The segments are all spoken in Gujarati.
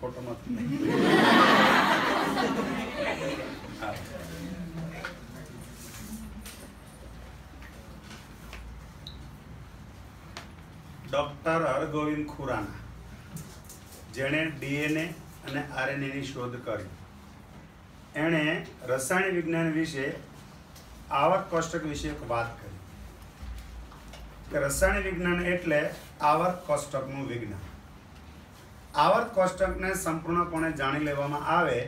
ફોટોમાં ડોક્ટર હરગોવિંદ ખુરાના, જેણે ડીએનએ અને આરએનએ ની શોધ કરી, એણે રસાયણ વિજ્ઞાન વિશે આવર્ત કોષ્ટક વિશે એક વાત કરી કે રસાયણ વિજ્ઞાન એટલે આવર્ત કોષ્ટકનું વિજ્ઞાન. આવર્ત કોષ્ટકને સંપૂર્ણપણે જાણી લેવામાં આવે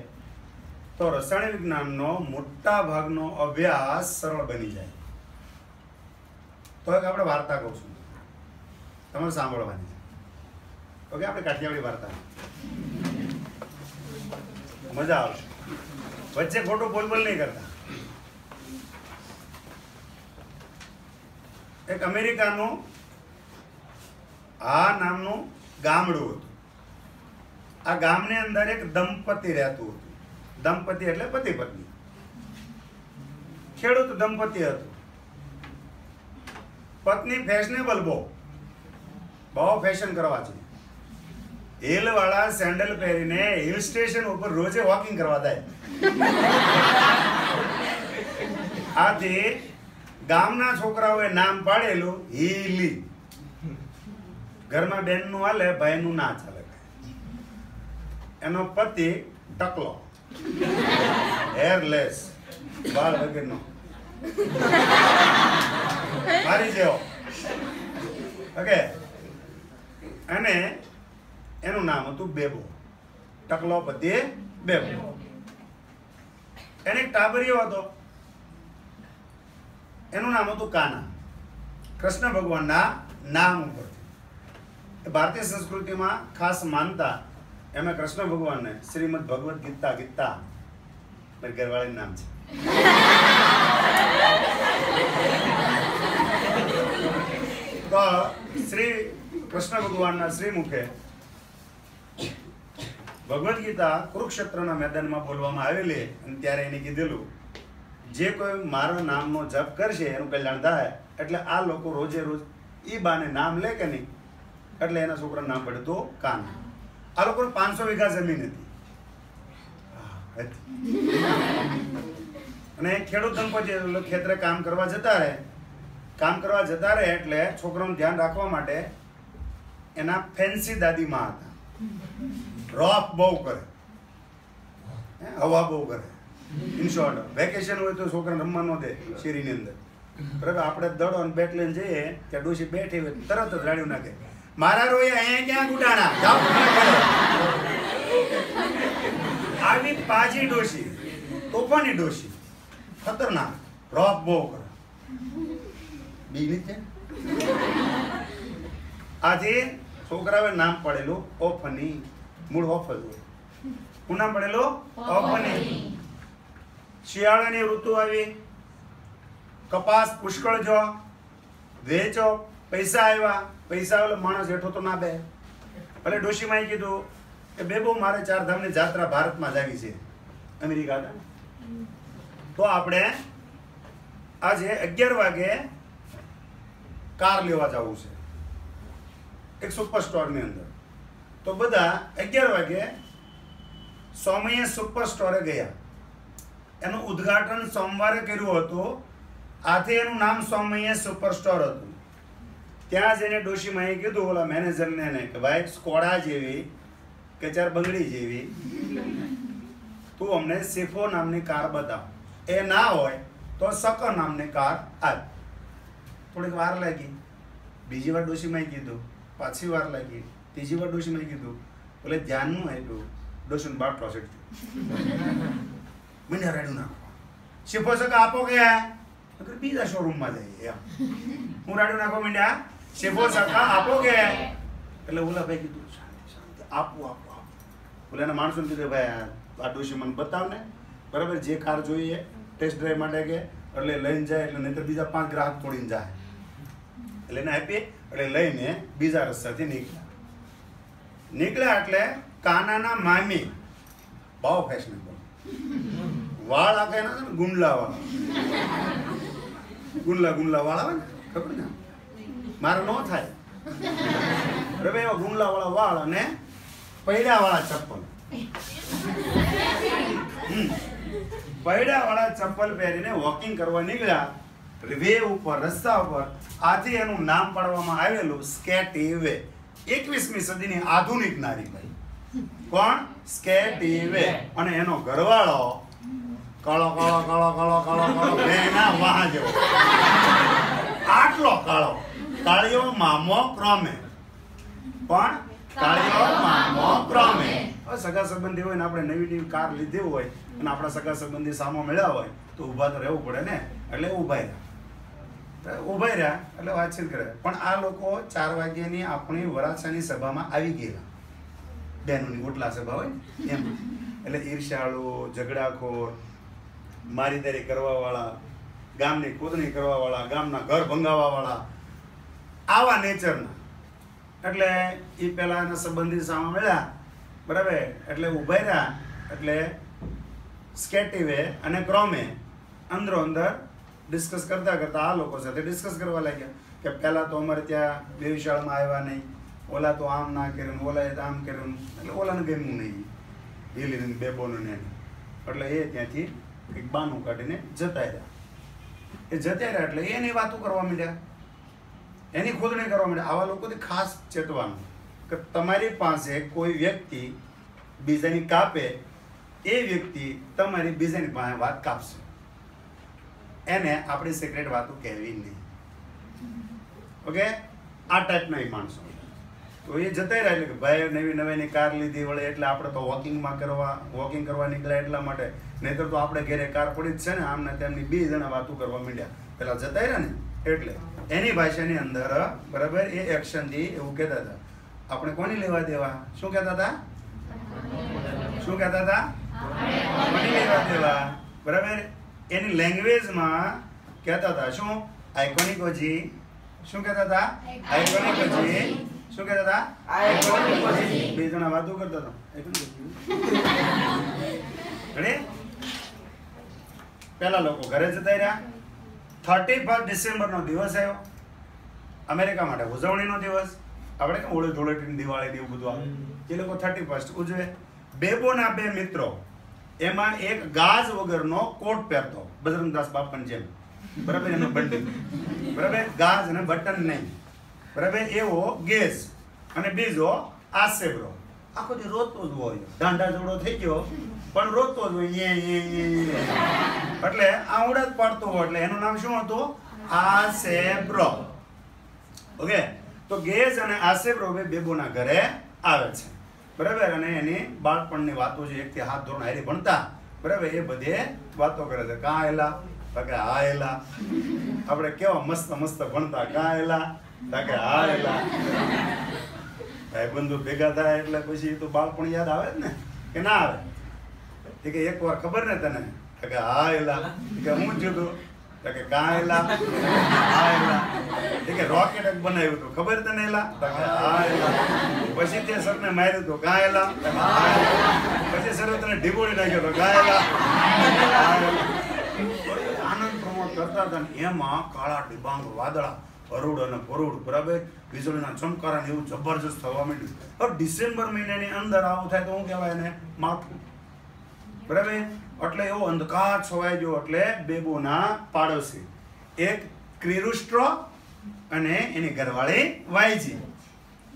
તો રસાયણ વિજ્ઞાનનો મોટા ભાગનો અભ્યાસ સરળ બની જાય. તો એક આપણે વાર્તા કહું છું, તમારે સાંભળવાની છે. ઓકે, આપણે કાઠિયાવાડી વાર્તા, મજા આવશે. વચ્ચે ખોટું બોલ નહીં કરતા. એક અમેરિકાનું આ નામનું ગામડું હતું. આ ગામની અંદર એક દંપતિ રહેતું હતું. દંપતિ એટલે પતિ પત્ની. ખેડૂત દંપતિ હતું. પત્ની ફેશનેબલ, બહુ ફેશન કરવા છે. હિલ વાળા સેન્ડલ પહેરીને હિલ સ્ટેશન ઉપર રોજે વોકિંગ કરવા જાય. આથી ગામના છોકરાઓએ નામ પાડેલું હીલી. ઘરમાં બેનનું હાલે, ભાઈનું ના ચાલે. એનો પતિ ટકલો, હેરલેસ, વાળ વગરનો, મારી જેવો. ઓકે, અને એનું નામ હતું બેબો. ટકલો પતિ બેબો. એને એક ટાબરિયો હતો, એનું નામ હતું કાના. કૃષ્ણ ભગવાનના નામ ઉપર. ભારતીય સંસ્કૃતિમાં ખાસ માનતા એમાં કૃષ્ણ ભગવાનને શ્રીમદ ભગવદ ગીતા મારી ઘરવાળીનું નામ છે. તો શ્રી કૃષ્ણ ભગવાનના શ્રી મુખે ભગવદ ગીતા કુરુક્ષેત્રના મેદાનમાં બોલવામાં આવેલી, અને ત્યારે એને કીધેલું જે કોઈ મારા નામનો જપ કરશે એનું કલ્યાણ થાય. એટલે આ લોકો રોજે રોજ ઈ બાને નામ લે કે નહીં, એટલે એના છોકરાનું નામ પડ્યું તો કાના. આ લોકોને 500 વીઘા જમીન હતી. અને ખેડૂત દંપતી ખેતરે કામ કરવા જતા રહે એટલે છોકરાનું ધ્યાન રાખવા માટે એના ફેન્સી દાદીમાં હતા. રોફ બહુ કરે, હવા બહુ કરે. ઇન શોર્ટ, વેકેશન હોય તો છોકરાને રમવા ન દે શેરીની અંદર. બરાબર, આપણે દડો અને બેટ લઈને જઈએ ત્યાં ડોશી બેઠી હોય તરત જ રાડ્યું નાખે, મારા રોય અહીંયા ક્યાં ગુડાણા જાઓ. આવી પાજી ડોશી, તોફાની ડોશી, ખતરનાક, રોફ બહુ કરે. બીજી છે. આજે છોકરાએ નામ પડેલું ઓફની. મૂળ ઓફ જ હોય. શું નામ પડેલું? ઓફની. શિયાળાની ઋતુ આવી, કપાસ પુષ્કળ જો, વેચો, પૈસા આવ્યા. પૈસા આવેલો માણસ હેઠો તો ના બે. ભલે ડોશીમાએ કીધું કે બેબો મારે 4 ધામની જાત્રા ભારતમાં જ આવી છે, અમેરિકા. તો આપણે આજે 11 વાગે કાર લેવા જવું છે એક સુપર સ્ટોરની અંદર. તો બધા 11 વાગે સોમૈયા સુપર સ્ટોરે ગયા. એનું ઉદ્ઘાટન સોમવારે કર્યું હતું. આથી એનું નામ સોમૈયા સુપર સ્ટોર હતું. ત્યાં જઈને ડોશીમાએ કીધું ઓલા મેનેજરને કે ભાઈ સ્કોડા જેવી કે 4 બંગડી જેવી તું અમને સિફો નામની કાર બતાવ. એ ના હોય તો સકર નામની કાર આપ. થોડીક વાર લાગી. બીજી વાર ડોશીમાએ કીધું, પાછી વાર લાગી, ત્રીજી વાર ડોશીમાએ કીધું. એટલે ધ્યાનનું આપ્યું, ડોશીનો બાટલો સેટ મને રાડ્યું નાખવા. સિફો સકા આપો કે બીજા શોરૂમમાં જઈએ. હું રાડ્યું નાખવા માંડ્યા, સિફો સકા આપો કે. એટલે ઓલા ભાઈ કીધું શાંતિ આપું. ઓલા એના માણસોને કીધું ભાઈ આ ડોશી મને બતાવ ને, બરાબર, જે કાર જોઈએ ટેસ્ટ ડ્રાઈવ માટે કે, એટલે લઈને જાય. એટલે નહીં તો બીજા 5 ગ્રાહક તોડીને જાય. એટલે એને આપીએ. એટલે લઈને બીજા રસ્તાથી નીકળ્યા. એટલે કાનાના મામી બહુ ફેશનેબલ, વાળ આખા એના છે ને ગુંડલા વાળ આવે ને, ખબર ને, મારે ન થાય. બરાબર, એવા ગુંડલા વાળા વાળ અને પૈડાવાળા ચપ્પલ. પૈડાવાળા ચપ્પલ પહેરીને વોકિંગ કરવા નીકળ્યા વે ઉપર, રસ્તા ઉપર. આથી એનું નામ પાડવામાં આવેલું સ્કેટી વે. 21મી સદીની આધુનિક નારી ભાઈ. કોણ? સ્કેટી વે. અને એનો ઘરવાળો કાળો કાળો કાળો કાળો કાળો કાળો બેના વાહ જેવો, આટલો કાળો. કાળિયો મામો ક્રમે. પણ કાળિયો મામો ક્રમે. સગા સંબંધી હોય ને આપણે નવી નવી કાર લીધી હોય અને આપણા સગા સંબંધી સામો મળ્યા હોય તો ઊભા તો રહેવું પડે ને. એટલે ઊભા રહ્યા એટલે વાતચીત કરે. પણ આ લોકો 4 વાગ્યાની આપણી વરાછાની સભામાં આવી ગયેલા. બહેનોની ઓટલા સભા હોય એમ. એટલે ઈર્ષાળુ, ઝઘડાખોર, મારીદારી કરવાવાળા, ગામની ખોદણી કરવાવાળા, ગામના ઘર ભંગાવવાવાળા, આવા નેચરના. એટલે એ પહેલા એના સંબંધી સામે મળ્યા, બરાબર. એટલે ઊભા રહ્યા. એટલે સ્કેટીવે અને ક્રોમે અંદરો અંદર ડિસ્કસ કરતા કરતા આ લોકો સાથે ડિસ્કસ કરવા લાગ્યા કે પહેલાં તો અમારે ત્યાં વ્યવશાળામાં આવ્યા નહીં, ઓલા તો આમ ના કર્યું, ઓલાએ આમ કર્યું. એટલે ઓલાને ગમ્યું નહીં, હિલીને બેબોનું ને. એટલે એ ત્યાંથી એક બાનું કાઢીને જતા રહ્યા. એ જતા રહ્યા એટલે એની વાતો કરવા માંડ્યા, એની ખોદણી કરવા માંડ્યા. આવા લોકોથી ખાસ ચેતવાનું કે તમારી પાસે કોઈ વ્યક્તિ બીજાની કાપે, એ વ્યક્તિ તમારી બીજાની પાસે વાત કાપશે. એને આપણી સિક્રેટ વાતો કહેવી નહીં. ઓકે, આ ટાઈપના એ માણસો. તો એ જતા રહ્યા એટલે કે ભાઈ નવી કાર લીધી વળે એટલે આપણે તો વોકિંગ કરવા નીકળ્યા એટલા માટે. નહીતર તો આપણે ઘરે કાર પડી જ છે ને. આમને તેમની 2 જણા વાતો કરવા માંડ્યા. પેલા જતા રહ્યા ને એટલે એની ભાષાની અંદર, બરાબર, એ એક્શનથી એવું કહેતા હતા, આપણે કોની લેવા દેવા? શું કહેતા હતા? શું કહેતા હતા? કોની લેવા દેવા? બરાબર. એની લેંગ્વેજમાં કહેતા હતા શું? આઇકોનિકોજી. શું કહેતા હતા? આઇકોનિકોજી. શું કહેતા હતા? આઇકોનિકોજી. 2 જણા વાતો કરતા હતા. પેલા લોકો ઘરે જતા રહ્યા. 31 ડિસેમ્બરનો દિવસ આવ્યો અમેરિકા માટે, ઉજવણીનો દિવસ. આપણે કેમ હોળી ધૂળેટી, દિવાળી એવું બધું આવે, એ લોકો 31 ઉજવે. બેબોના 2 મિત્રો, એમાં એક ગાજ વગરનો કોટ પહેરતો, બજરંગદાસ બાપાની જેમ, બરાબર, એનો બંડી, બરાબર, ગાજ અને બટન નહીં, બરાબર, એવો ગેસ. અને બીજો આસેબરો. આખો દી રોતો જ હોય, ઢાંઢા જોડો થઈ ગયો પણ રોતો જ હોય. એટલે આવડત પાડતો હોય. એટલે એનું નામ શું હતું? આસેબ્રો. ઓકે. તો ગેસ અને આસેબ્રો બેબોના ઘરે આવે છે, બરાબર. અને એની બાળપણની વાતો જે 1 થી 7 ધોરણ હારી ભણતા, બરાબર, એ બધે વાતો કરે છે. કાં એલા? કે હા એલા. આપણે કેવા મસ્ત મસ્ત ભણતા. કાં એલા? કે હા એલા. ભાઈબંધો ભેગા થાય એટલે પછી તો બાળપણ યાદ આવે જ ને, કે ના આવે? કે એક વાર ખબર ને તને? કે હા એલા. કે હું જ જોતું? કે કાં એલા? હા એલા. કે રોકેટ એક બનાવ્યું હતું, ખબર તને એલા? કે હા એલા. પછી તે સરને માર્યું હતું. કાં એલા? પછી સર તને ઢીબોડી નાખ્યો હતો. કાં એલા? આનંદ પ્રમોદ કરતા હતા. એમાં કાળા ડિબાંગ વાદળા, અરુડ અને પરુડ, બરાબર, વીજળીના ચમકારા ને એવું જબરજસ્ત થવા માંડ્યું. હવે ડિસેમ્બર મહિનાની અંદર આવું થાય તો શું કહેવાય એને? માઠું, બરાબર. એટલે એવો અંધકાર છવાઈ ગયો. એટલે બેબોના પાડોશી એક ક્રિરુસ્ટ્રો અને એની ઘરવાળી વાયજી,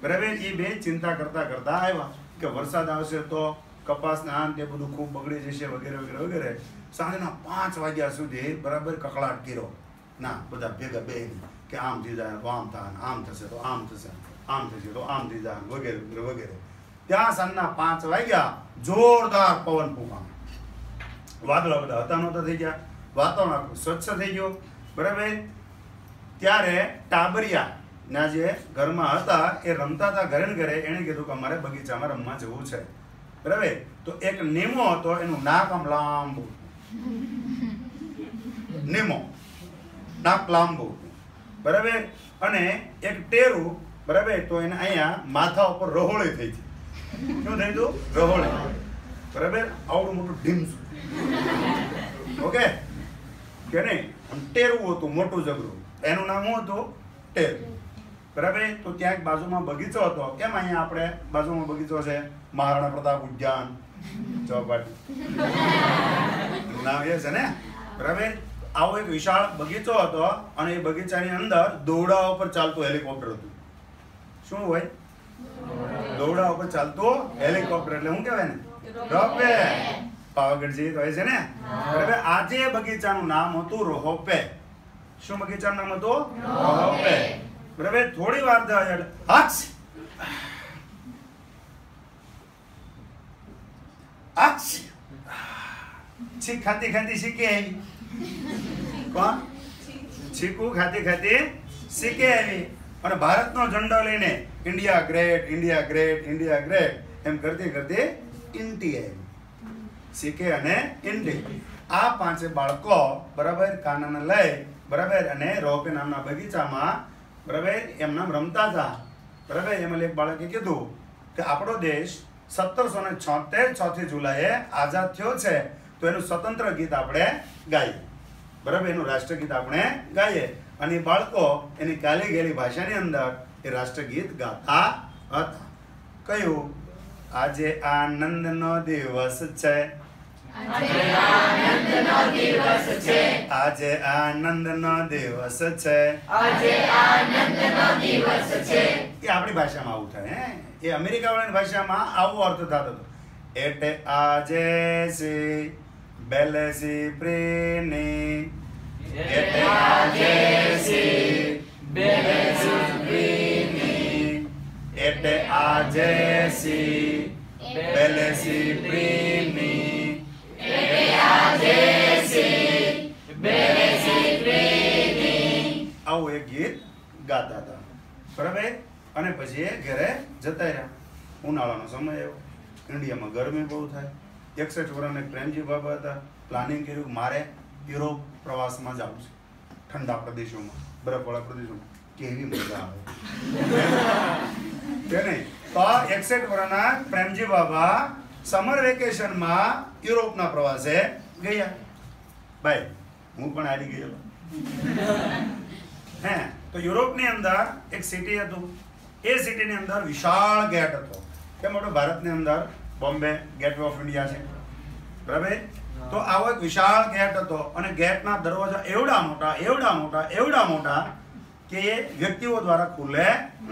બરાબર, એ 2 ચિંતા કરતા કરતા આવ્યા કે વરસાદ આવશે તો કપાસના આમ તે બધું ખૂબ બગડી જશે, વગેરે વગેરે વગેરે. સાંજના 5 વાગ્યા સુધી, બરાબર, કકળાટ કર્યો. ના, બધા ભેગા બેહીને કે આમ થઈ જાય તો આમ થાય, આમ થશે તો આમ થશે, આમ થશે તો આમ થઈ જાય, વગેરે વગેરે વગેરે. ત્યાં સાંજના 5 વાગ્યા જોરદાર પવન ફૂંકાણો. વાદળા બધા હતા નહોતા થઈ ગયા, વાતાવરણ આખું સ્વચ્છ થઈ ગયું, બરાબર. ત્યારે ટાબરિયા ના જે ઘરમાં હતા એ રમતા હતા ઘરે ને ઘરે. એણે કીધું કે અમારે બગીચામાં રમવા જવું છે, બરાબર. તો એક નીમો હતો, એનું નાક આમ લાંબુ, નીમો નાક લાંબુ, બરાબર. અને એક ટેરું, બરાબર. તો એને અહીંયા માથા ઉપર રહોળી થઈ હતી. શું થઈ હતું? રહોળી, બરાબર. આવડું મોટું ઢીમસું, ઓકે, કે નહીં? ટેરું હતું, મોટું જબરું. એનું નામ શું હતું? ટેરું, બરાબર. તો ત્યાં એક બાજુમાં બગીચો હતો. કેમ અહીંયા આપણે બાજુમાં બગીચો છે? મહારાણા પ્રતાપ ઉદ્યાન ચોપાટી નામ એ છે ને, બરાબર. આવો એક વિશાળ બગીચો હતો અને એ બગીચાની અંદર દોરડા ઉપર ચાલતું હેલિકોપ્ટર હતું. શું હોય? દોરડા ઉપર ચાલતું હેલિકોપ્ટર, એટલે શું કહેવાય ને? રોપવે. પાવાગઢજી કહે છે ને, બરાબર. આજે બગીચાનું નામ હતું રોહપે. શું બગીચાનું નામ હતું? રોહપે. બરાબર. થોડી વાર છીક ખાતી ખાતી શીખે આવી. કોણ? છીકુ ખાતી ખાતી શીખે આવી અને ભારતનો ઝંડો લઈને India great, India great, India great એમ કરતી કરતી ઇન્ટી આવી. શીખે અને ઇન્ટી, આ પાંચે બાળકો બરાબર કાનાને લઈ બરાબર અને રોપે નામના બગીચામાં બરાબર એમના રમતા હતા. બરાબર. એમાં એક બાળકે કીધું કે આપણો દેશ 1776 ચોથી જુલાઈએ આઝાદ થયો છે, તો એનું સ્વતંત્ર ગીત આપણે ગાઈએ. બરાબર. એનું રાષ્ટ્રગીત આપણે ગાઈએ. અને બાળકો એની ગાલી ગયેલી ભાષાની અંદર એ રાષ્ટ્રગીત ગાતા હતા. કયું? આજે આનંદનો દિવસ છે, આજે આનંદનો દિવસ છે, આજે આનંદનો દિવસ છે, આજે આનંદનો દિવસ છે. એ આપણી ભાષામાં આવું થાય. એ અમેરિકા વાળાની ભાષામાં આવો અર્થ થતો હતો. એટલે આજે સી બેલેસી પ્રેની, એટલે આજે સી બેલેસી પ્રેની, એટલે આજે સી બેલેસી પ્રેની, એટલે આજે સી બેલેસી પ્રેની. આવું એક ગીત ગાતા હતા. બરાબર. અને પછી એ ઘરે જતા રહ્યા. ઉનાળાનો સમય આવ્યો, ઇન્ડિયામાં ગરમી બહુ થાય. 61 વર્ષના પ્રેમજી બાબા હતા. પ્લાનિંગ કર્યું મારે યુરોપ પ્રવાસમાં જવું છે, ઠંડા પ્રદેશોમાં, બરફવાળા પ્રદેશોમાં. કેવી મજા આવે કે નહીં? તો 61 વર્ષના પ્રેમજી બાબા સમર વેકેશનમાં યુરોપના પ્રવાસે ગયા. ભાઈ હું પણ આવી ગયેલો. હે તો યુરોપની અંદર એક સિટી હતું. એ સિટીની અંદર વિશાળ ગેટ હતો. કેમ મોટો ભારતની અંદર બોમ્બે ગેટવે ઓફ ઇન્ડિયા છે, બરાબર. તો આવો એક વિશાળ ગેટ હતો અને ગેટના દરવાજા એવડા મોટા, એવડા મોટા, એવડા મોટા કે એ વ્યક્તિઓ દ્વારા ખુલે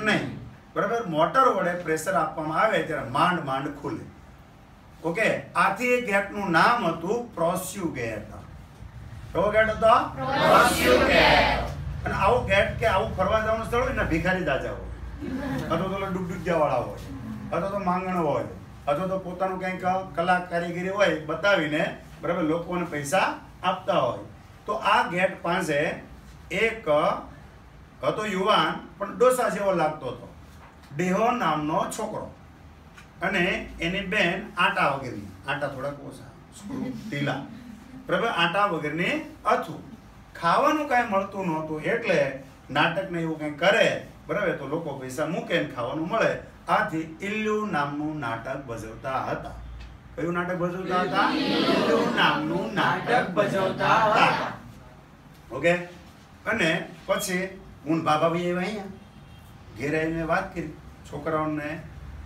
નહીં. બરાબર. મોટર વડે પ્રેશર આપવામાં આવે ત્યારે માંડ માંડ ખુલે. ઓકે. આથી એ ગેટનું નામ હતું પ્રોસ્યુ ગેટ. કયો ગેટ હતો? પ્રોસ્યુ ગેટ. અને આવો ગેટ કે આવું ફરવા જવાનું સ્થળ હોય ને, ભિખારી દાદા હોય, અથવા તો ડૂબડૂબિયા વાળા હોય, અથવા તો માંગણ હોય, અથવા તો પોતાનું કંઈક કલા કારીગરી હોય બતાવીને બરાબર લોકોને પૈસા આપતા હોય. તો આ ગેટ પાસે એક હતો યુવાન, પણ ડોસા જેવો લાગતો હતો, ડેહો નામનો છોકરો. અને એની બેન આટા વગેરેની, આટા થોડાક ઓછા ઢીલા, બરાબર, આટા વગેરેની હતું. ખાવાનું કાંઈ મળતું નહોતું એટલે નાટક ને એવું કંઈ કરે, બરાબર, તો લોકો પૈસા મૂકે ને ખાવાનું મળે. આથી ઇલ્લુ નામનું નાટક ભજવતા હતા. કયું નાટક ભજવતા હતા? ઇલ્લુ નામનું નાટક ભજવતા હતા. ઓકે. અને પછી હું બાબા ભાઈ આવ્યા અહીંયા ઘેર આવીને વાત કરી છોકરાઓને,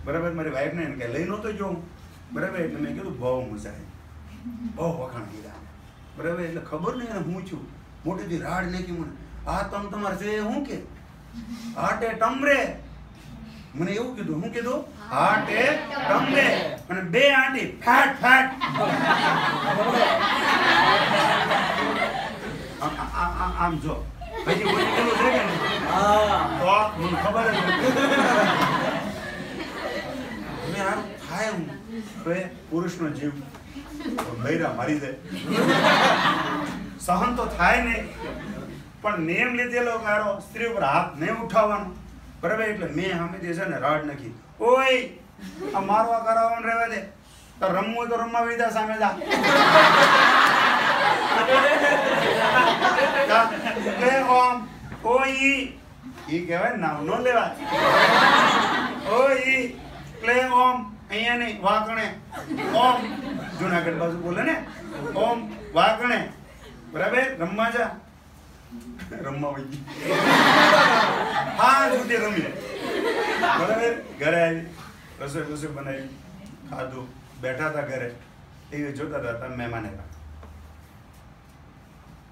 બરાબર, મારી વાઈફને એને કે લઈ નહોતો જોઉં, બરાબર. એટલે મેં કીધું બહુ મજા આવી, બહુ વખાણ કીધા, બરાબર. એટલે ખબર નહીં એને હું છું, મોટેથી રાડ નાખી મને, આ તમ તમારે છે હું કે હાટે ટમરે, મને એવું કીધું. હું કીધું? હાટે ટમરે. અને બે આંટી ફાટ ફાટ. આમ જો હજી બોલી ગયેલું છે કે નહીં? તો મને ખબર જ નથી. મેં આમ થાય હું હવે પુરુષનો જીવ બૈરા મારી દે, સહન તો થાય નહીં, પણ નિયમ લીધેલો ગારો સ્ત્રી ઉપર હાથ નહીં ઉઠાવવાનો, બરાબર. એટલે મેં સામેથી છે ને રાડ નાખી, ઓય આ મારવા કરાવવાનું રહેવા દે, તો રમવું તો રમવા વિધા સામે જા. ઓમ ઓઈ ઈ કહેવાય નામ નો લેવાય. ઓઈ પ્લે ઓમ અહીંયા નહીં, વાકણે ઓમ, જુનાગઢ બાજુ બોલે ને, ઓમ વાકણે, બરાબર, રમવા જા. રમવા વહી ગઈ. હા સુધી રમી બરાબર. ઘરે આવી રસોઈ બનાવી, ખાધું, બેઠા હતા ઘરે, ટીવી જોતા હતા. મહેમાન આવ્યા.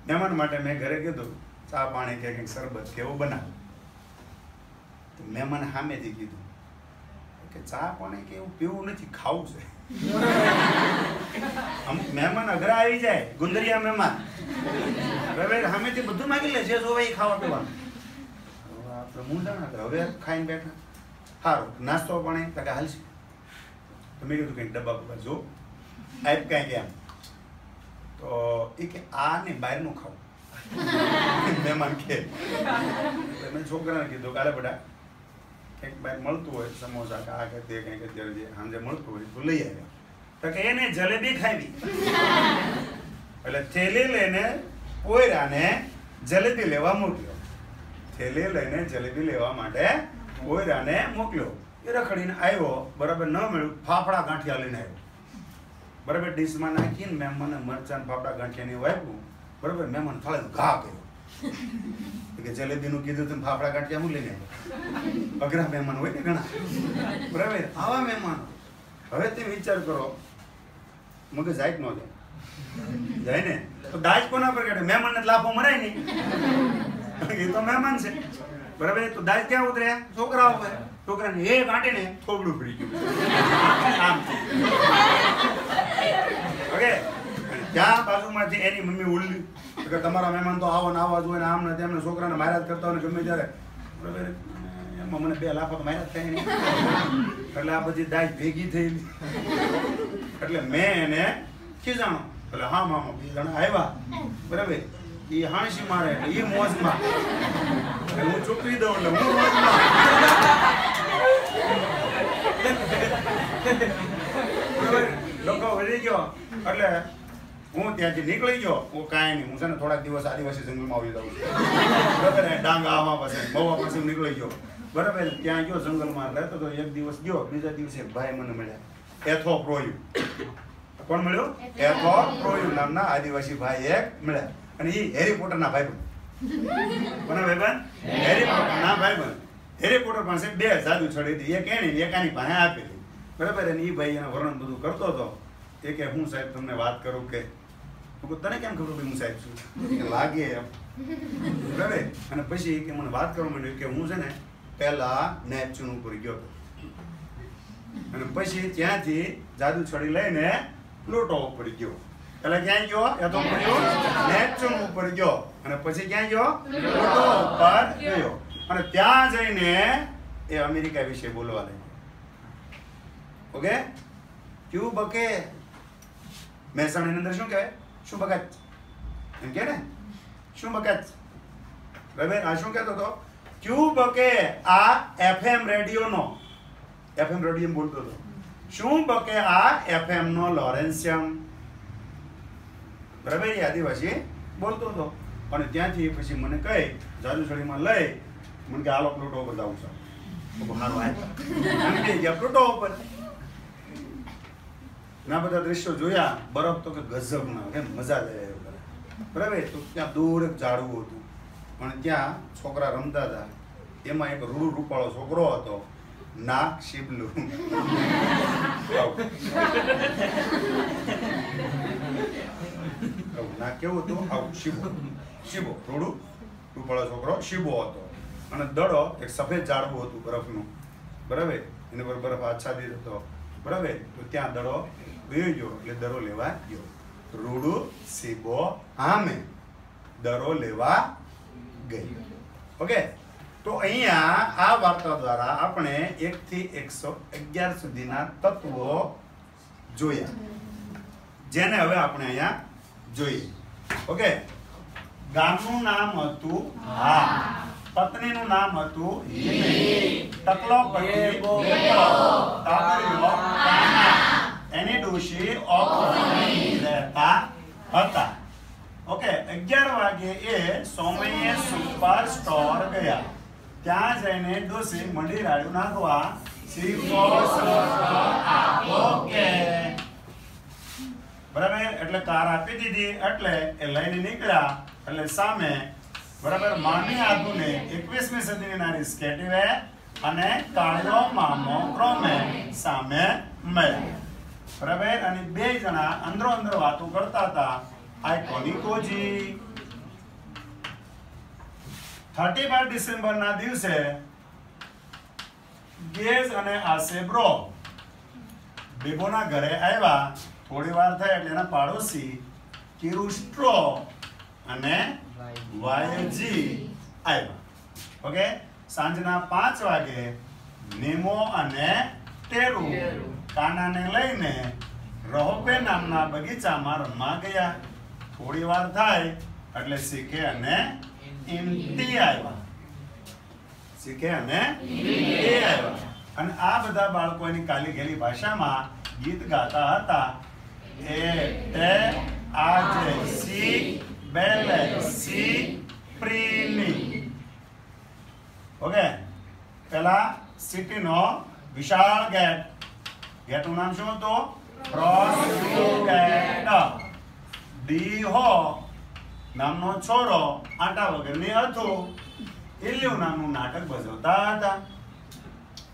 મહેમાન માટે મેં ઘરે કીધું ચા પાણી કે કંઈક શરબત કે એવું બનાવ. તો મહેમાન સામેથી કીધું કે ચા પાણી કે એવું પીવું નથી, ખાવું છે. અમુક મહેમાન અઘરા આવી જાય, ગુંદરિયા મહેમાન બરાબર, સામેથી બધું માગી લે, જે જોવે એ ખાવા પીવાનું. આપણે મૂંઝાણા હતા, હવે ખાઈને બેઠા. સારું નાસ્તો પાણી તો કે હાલશે. તો મેં કીધું કંઈક ડબ્બા બબ્બા જો આપ કાંઈ એમ. તો એ કે આ ને બહારનું ખાવું. મહેમાન કે મેં છોકરાને કીધું કાલે બેટા કંઈક બહાર મળતું હોય, સમોસા કે આ કે તે કંઈક અત્યારે જે સાંજે મળતું હોય તો લઈ આવ્યા. તો કે એને જલેબી ખાવી. એટલે થેલી લઈને પોયરાને જલેબી લેવા મોકલ્યો. થેલી લઈને જલેબી લેવા માટે પોયરાને મોકલ્યો. એ રખડીને આવ્યો, બરાબર ન મળ્યું, ફાફડા ગાંઠિયા લઈને આવ્યો. બરાબર ડીશમાં નાખીને મહેમાને મરચાં ફાફડા ગાંઠિયાને વાપ્યું. બરાબર મહેમાન થાળે ઘા કર્યો કે જલેબીનું કીધું તમે ફાફડા ગાંઠિયા હું લઈને આવ્યો. અઘરા મહેમાન હોય ને ઘણા, બરાબર આવા મહેમાનો. હવે તમે વિચાર કરો, મગજ જાય કે ન જાય? જાય ને. તો દાજ કોના પર કાઢે? મહેમાનને લાફો મરાય નહીં, એ તો મહેમાન છે બરાબર. તો દાજ ક્યાં ઉતર્યા? છોકરાઓ પર. છોકરાને એ કાઢીને થોબડું પડી ગયું. ઓકે, ત્યાં બાજુમાંથી એની મમ્મી ઉલ્લી કે તમારા મહેમાન તો આવો ને આવા જોઈએ ને આમ ને તેમને છોકરાને માર્યા કરતા હોય ને ગમે ત્યારે બરાબર. એમાં મને 2 લાફા તો માર્યા થાય નહીં. એટલે આ બધી દાજ ભેગી થયેલી. એટલે મેં એને ખીજાણો. એટલે હા મામા 2 જણા આવ્યા બરાબર. એ હાંસી મારે એટલે એ મોજમાં, હું ચૂકવી દઉં એટલે હું મોજમાં. લોકો વળી ગયો એટલે હું ત્યાંથી નીકળી ગયો. હું કાંઈ નહીં, હું છે ને થોડાક દિવસ આદિવાસી જંગલમાં આવી જાઉં છું બરાબર. ડાંગા આવા પાસે મહુવા પાસે નીકળી ગયો બરાબર. ત્યાં ગયો જંગલમાં રહેતો તો. એક દિવસ ગયો, બીજા દિવસે ભાઈ મને મળ્યા. એથો પ્રોયુ. કોણ મળ્યો? એથો પ્રોયુ નામના આદિવાસી ભાઈ એક મળ્યા. અને એ હેરી પોટરના ભાઈબંધ. કોના ભાઈબંધ? હેરી પોટરના ભાઈબંધ. હેરી પોટર પાસે 2 જાદુ છડી હતી. એક એની એક આની પાસે આપેલી બરાબર. અને એ ભાઈ એના વર્ણન બધું કરતો હતો. એ કે હું સાહેબ તમને વાત કરું કે તને કેમ ખબર હું સાહેબ છું? લાગે એમ બરાબર. અને પછી કે મને વાત કરવા માંડ્યું કે હું છે ને પહેલા નેપચ્યુન ઉપર ગયો અને પછી ત્યાંથી જાદુ છડી લઈને પ્લુટો ઉપર ગયો. એટલે ક્યાં ગયો? એ તો નેપચ્યુન ઉપર ગયો અને પછી ક્યાં ગયો? પ્લુટો ઉપર ગયો. અને ત્યાં જઈને એ અમેરિકા વિશે બોલવા લાગ્યો. ઓકે, ક્યુ બકે મહેસાણાની અંદર શું કહેવાય? શું બકત એમ કે ને? શું બકત બરાબર. આ શું કહેતો હતો? ક્યુ બકે. આ FM રેડિયોનો, FM રેડિયો બોલતો હતો. શું બકે આ FM નો લોરેન્સિયમ બરાબર. એ આદિવાસી બોલતો હતો. અને ત્યાંથી પછી મને કહી જાદુ છડીમાં લઈ મને કે હાલો પ્લુટો ઉપર જાઉં છું. સારું આવ્યા પ્લુટો ઉપર. ના બધા દ્રશ્યો જોયા. બરફ તો કે ગજબના, કેમ મજા જાય બરાબર. તો ત્યાં દૂર એક ઝાડવું હતું પણ ત્યાં છોકરા રમતા હતા. એમાં એક રૂડું રૂપાળો છોકરો હતો, નાક શીબલું. નાક કેવું હતું? આવું શીબો. શીબો રૂડું રૂપાળો છોકરો શીબો હતો. અને દડો એક સફેદ ઝાડવું હતું બરફનું બરાબર. એની પર બરફ આચ્છાદિત હતો બરાબર. તો ત્યાં દડો ગયો ગયો એટલે દરો લેવા ગયો. રૂડું શીબો આમે દરો લેવા ગઈ. ઓકે, તો અહીંયા આ વાર્તા દ્વારા આપણે 1 થી 111 સુધીના તત્વો જોયા, જેને હવે આપણે અહીંયા જોઈએ. ઓકે, ગામનું નામ હતું હા, પત્નીનું નામ હતું ટકલો પતિ એની ડોશી રહેતા હતા. ઓકે, 11 વાગે એ સોમૈયે સુપર સ્ટોર ગયા. ત્યાં જઈને ડોશી મંડી રાડ્યું નાખવા. ઓકે બરાબર. એટલે કાર આપી દીધી એટલે એ લઈને નીકળ્યા. એટલે સામે બરાબર માની આધુને 21મી સદીની નારી સ્કેટિવે અને કાળિયો મામો ક્રોમે સામે મળ્યા. બરાબર અને બે જણા અંદરો અંદર વાતો કરતા હતા. આઈ કોની કોજી 31 ડિસેમ્બર ના દિવસે ગેઝ અને આસેબ્રો બેબોના ઘરે આવ્યા. થોડી વાર થઈ એટલે એના પાડોશી કિરુસ્ટ્રો અને વાયજી આવ્યા. ઓકે સાંજના 5 વાગે નેમો અને ટેરુ કાનાને લઈને રહોપે નામના બગીચામાં રમવા ગયા. થોડી વાર થાય એટલે શીખે અને ઇન્ટી આવ્યા. શીખે અને ઇન્ટી આવ્યા. અને આ બધા બાળકો એની કાલી ગેલી ભાષામાં ગીત ગાતા હતા. એ આજે સી બેલે સી પ્રીની. ઓકે પેલા સિટીનો વિશાળ ગેટ. ગેટનું નામ શું હતું? ગેટ. ડી હો નામનો છોરો આટા વગરની હતું. ઇલ્યુ નામનું નાટક ભજવતા હતા.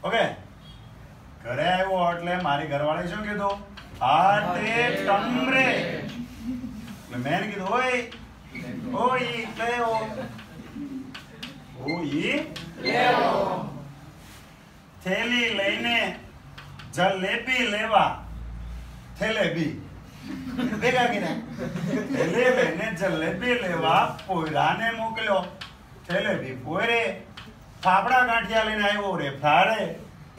ઓકે ઘરે આવ્યો એટલે મારી ઘરવાળી શું કીધું? આટે ટમરે. મેં કીધું ઓય લેવો. ઓય લેવો. થેલી લઈને જલેબી લેવા. થેલેબી ભેગા કીધા. થેલી લઈને જલેબી લેવા પોયરાને મોકલ્યો. થેલેબી પોયરે ફાફડા ગાંઠિયા લઈને આવ્યો રે ફાડે.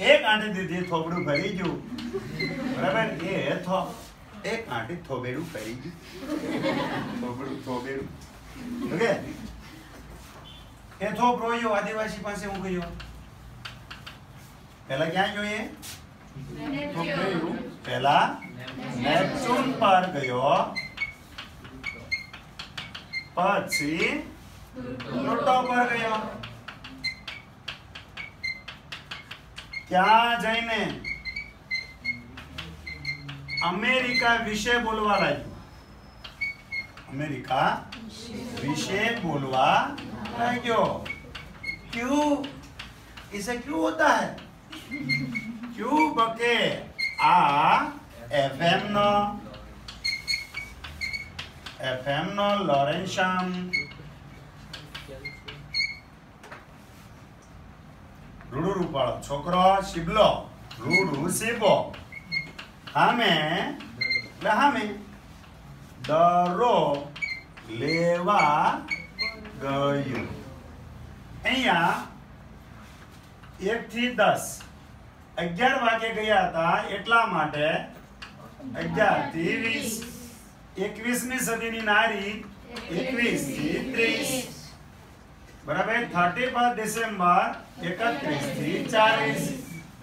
એક આંટી દીધી થોબડું ભરી ગયું. બરાબર એક આંટી થોબેડું ભરી ગયું. થોબેડું ઓકે એ થોબડો ગયો આદિવાસી પાસે હું ગયો. પહેલા ક્યાં જોઈએ? પહેલા નેપચ્યુન પર ગયો. પછી પ્લુટો પર ગયો. ત્યાં જઈને અમેરિકા વિશે બોલવા લાગ્યો. અમેરિકા વિશે બોલવા લાગ્યો. क्यों इसे क्यों होता है? क्यों बके आ एफएम नो लॉरेंशम રૂડુ રૂપાળો છોકરો શિબલો રૂડુ શિબો હામે દરો લેવા ગયું. અહીંયા 1 થી 10 11 વાગે ગયા હતા એટલા માટે 11 થી 20 21મી સદીની નારી 21 થી 30 બરાબર. 31 ડિસેમ્બર 31 થી 40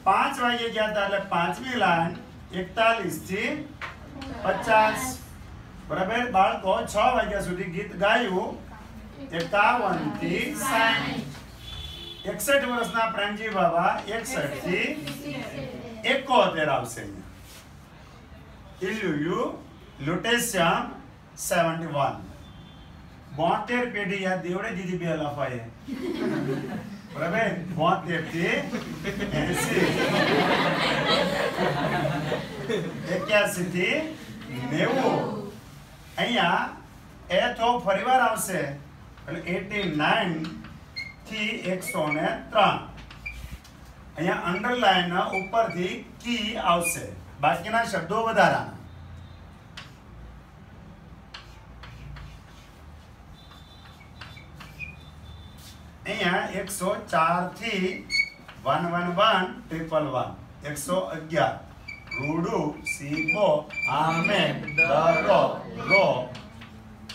5 વાગે ગયા હતા એટલે પાંચમી લાઈન 41 થી 50 બરાબર. બાળકો 6 વાગ્યા સુધી ગીત ગાયું. 51 થી 60 61 વર્ષના પ્રેમજી બાબા 61 થી 71 આવશે. ઇલ્યુ લ્યુટેશિયમ 71 72 પેઢી યાદ દેવડે દીધી બે લફાએ બરાબર. 72 થી 80 81 થી 90 અહીંયા એ તો ફરીવાર આવશે એટલે 89 થી 103. અહીંયા અંડરલાઈન ઉપરથી કી આવશે. બાકીના શબ્દો વધારાના. અહીંયા 104 થી 111 111 રૂડુ સીબો આમે દરો રો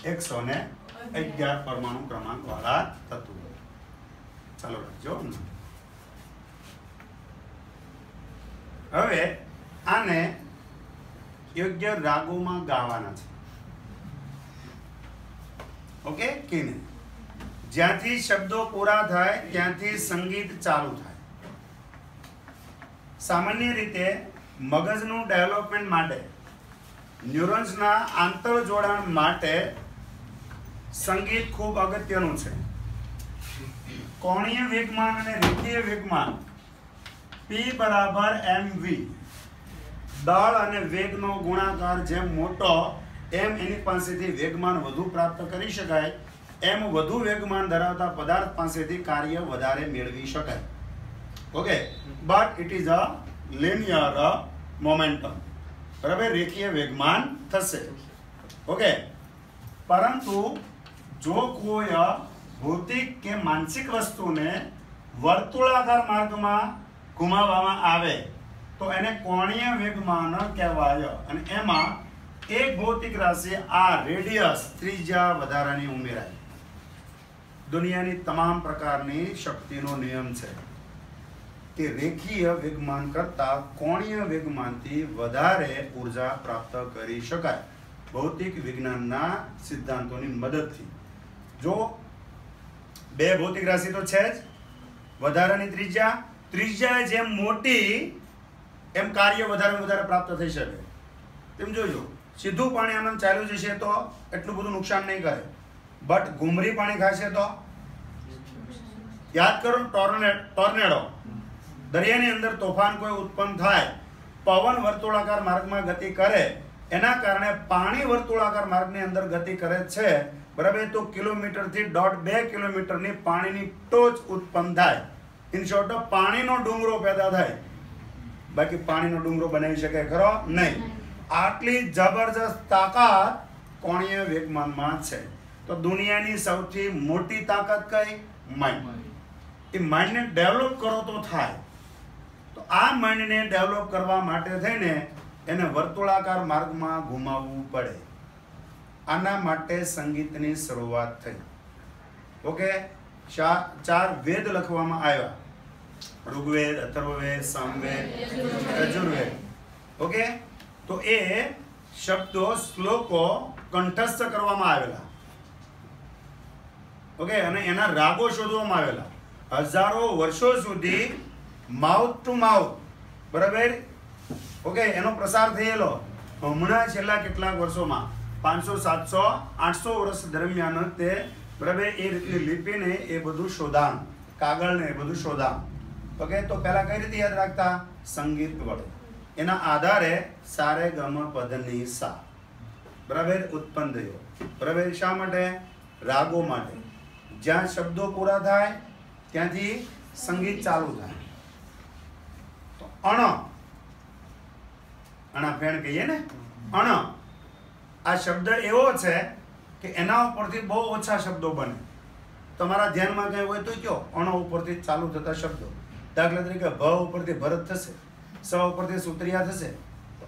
111 પરમાણુ ક્રમાંક વાળા તત્વો. ચાલો રાખજો. હવે આને યોગ્ય રાગોમાં ગાવાના છે. ઓકે કે નહીં? જ્યાંથી શબ્દો પૂરા થાય ત્યાંથી સંગીત ચાલુ થાય. સામાન્ય રીતે મગજનું ડેવલપમેન્ટ માટે ન્યુરોન્સના આંતરજોડાણ માટે સંગીત ખૂબ અગત્યનું છે. કોણીય વેગમાન અને રેખીય વેગમાન P બરાબર mv. દળ અને વેગનો ગુણાકાર જેમ મોટો એમ એની પાસેથી વેગમાન વધુ પ્રાપ્ત કરી શકાય, એમ વધુ વેગમાન ધરાવતા પદાર્થ પાસેથી કાર્ય વધારે મેળવી શકાય. Okay, but it is a linear momentum. બરાબર, રેખીય વેગમાન થશે. ઓકે, પરંતુ જો કોઈ ભૌતિક કે માનસિક વસ્તુને વર્તુળાકાર માર્ગમાં ઘુમાવવામાં આવે તો એને કોણીય વેગમાન કહેવાય. અને એમાં એક ભૌતિક રાશિ આ રેડિયસ ત્રિજ્યા વધારાની ઉમેરાય. દુનિયાની તમામ પ્રકારની શક્તિનો નિયમ છે કે રેખીય વેગમાન કરતા કોણીય વેગમાનથી વધારે ઉર્જા પ્રાપ્ત કરી શકાય ભૌતિક વિજ્ઞાનના સિદ્ધાંતોની મદદથી. જો બે ભૌતિક રાશિ તો છે જ, વધારાની ત્રિજ્યા જેમ મોટી એમ કાર્ય વધારે પ્રાપ્ત થઈ શકે. તેમ જોજો, સીધું પાણી આનંદ ચાલ્યું જશે તો એટલું બધું નુકસાન નહીં કરે, બટ ઘૂમરી પાણી ખાશે તો યાદ કરો ટોર્નેડો, દરિયાની અંદર તોફાન કોઈ ઉત્પન્ન થાય, પવન વર્તુળાકાર માર્ગમાં ગતિ કરે, એના કારણે પાણી વર્તુળાકાર માર્ગની અંદર ગતિ કરે છે. બરાબર, તો કિલોમીટરથી 1.5 કિલોમીટરની પાણીની ટોચ ઉત્પન્ન થાય. ઇન શોર્ટ, પાણીનો ડુંગરો પેદા થાય. બાકી પાણીનો ડુંગરો બનાવી શકે ખરો? નહીં. આટલી જબરજસ્ત તાકાત કોણીય વેગમાનમાં છે. તો દુનિયાની સૌથી મોટી તાકાત કઈ? માઇન્ડ. એ માઇન્ડને ડેવલપ કરો તો થાય. તો આ માઇન્ડને ડેવલપ કરવા માટે થઈને એને વર્તુળાકાર માર્ગમાં ઘુમાવવું પડે. આના માટે સંગીતની શરૂઆત થઈ. ઓકે, 4 વેદ લખવામાં આવ્યા: ઋગ્વેદ, અથર્વવેદ, સામવેદ, યજુર્વેદ. ઓકે, તો એ શબ્દો, શ્લોકો કંઠસ્થ કરવામાં આવેલા. ઓકે, અને એના રાગો શોધવામાં આવેલા. હજારો વર્ષો સુધી માઉથ ટુ માઉથ, બરાબર, ઓકે, એનો પ્રસાર થયેલો. હમણાં છેલ્લા કેટલાક વર્ષોમાં 500, 700, 800 વર્ષ દરમિયાન તે, બરાબર, એ રીતની લિપિને એ બધું શોધાણ, કાગળને એ બધું શોધાણ. ઓકે, તો પહેલા કઈ રીતે યાદ રાખતા? સંગીત વડે. એના આધારે સારે ગમ પધની સા, બરાબર, ઉત્પન્ન થયો. બરાબર, શા માટે? રાગો માટે. જ્યાં શબ્દો પૂરા થાય ત્યાંથી સંગીત ચાલુ થાય. તો અણા ફેણ કહીએ ને, અણ, આ શબ્દ એવો છે કે એના ઉપરથી બહુ ઓછા શબ્દો બને. તમારા ધ્યાનમાં કઈ હોય તો કયો, અણ ઉપરથી ચાલુ થતા શબ્દો. દાખલા તરીકે ભ ઉપરથી ભરત થશે, સ ઉપરથી સુત્રિયા થશે.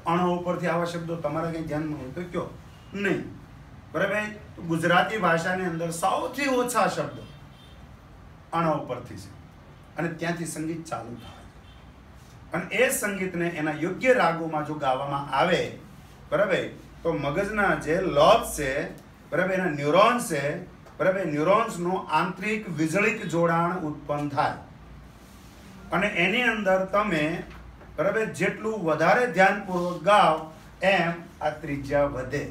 અણ ઉપરથી આવા શબ્દો તમારા કઈ ધ્યાનમાં હોય તો કયો? નહીં. બરાબર, તો ગુજરાતી ભાષાની અંદર સૌથી ઓછા શબ્દો અણ ઉપરથી છે, અને ત્યાંથી સંગીત ચાલુ થાય. અને એ સંગીતને એના યોગ્ય રાગોમાં જો ગાવામાં આવે, બરાબર, તો મગજના જે લોબ્સ છે, બરાબર, એના ન્યુરોન્સ છે, બરાબર, ન્યુરોન્સનું આંતરિક વીજળિક જોડાણ ઉત્પન્ન થાય. અને એની અંદર તમે, બરાબર, જેટલું વધારે ધ્યાનપૂર્વક ગાવ એમ આ ત્રિજ્યા વધે,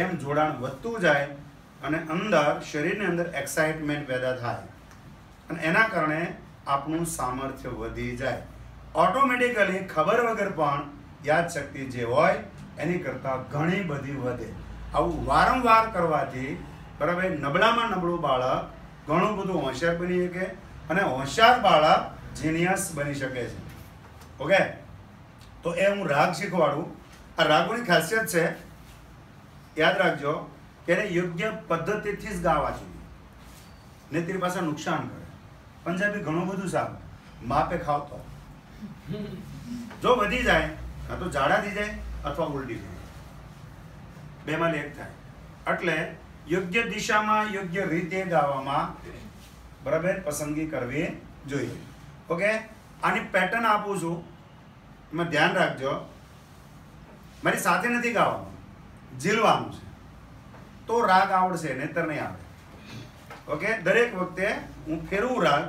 એમ જોડાણ વધતું જાય, અને અંદર શરીરની અંદર એક્સાઇટમેન્ટ પેદા થાય, અને એના કારણે આપણું સામર્થ્ય વધી જાય. ઓટોમેટિકલી ખબર વગર પણ યાદશક્તિ જે હોય એની કરતાં ઘણી બધી વધે. આવું વારંવાર કરવાથી, બરાબર, નબળામાં નબળું બાળક ઘણું બધું હોશિયાર બની શકે, અને હોશિયાર બાળક જીનિયસ બની શકે છે. ઓકે, તો એ હું રાગ શીખવાડું. આ રાગોની ખાસિયત છે, યાદ રાખજો, કે એને યોગ્ય પદ્ધતિથી જ ગાવા જોઈએ, નહીંતર પાછા નુકસાન કરે. પંજાબી ઘણું બધું સારું, માપે ખાવતો. જો વધી જાય કાં તો જાડા થઈ જાય અથવા ઉલટી થાય, બેમાં એક થાય. એટલે યોગ્ય દિશામાં, યોગ્ય રીતે ગાવામાં, બરાબર, પસંદગી કરવી જોઈએ. ઓકે, આની પેટર્ન આપું છું, એમાં ધ્યાન રાખજો. મારી સાથે નથી ગાવાનું, ઝીલવાનું છે તો રાગ આવડશે, નહીતર નહીં આવડે. ઓકે, દરેક વખતે હું ફેરવું રાગ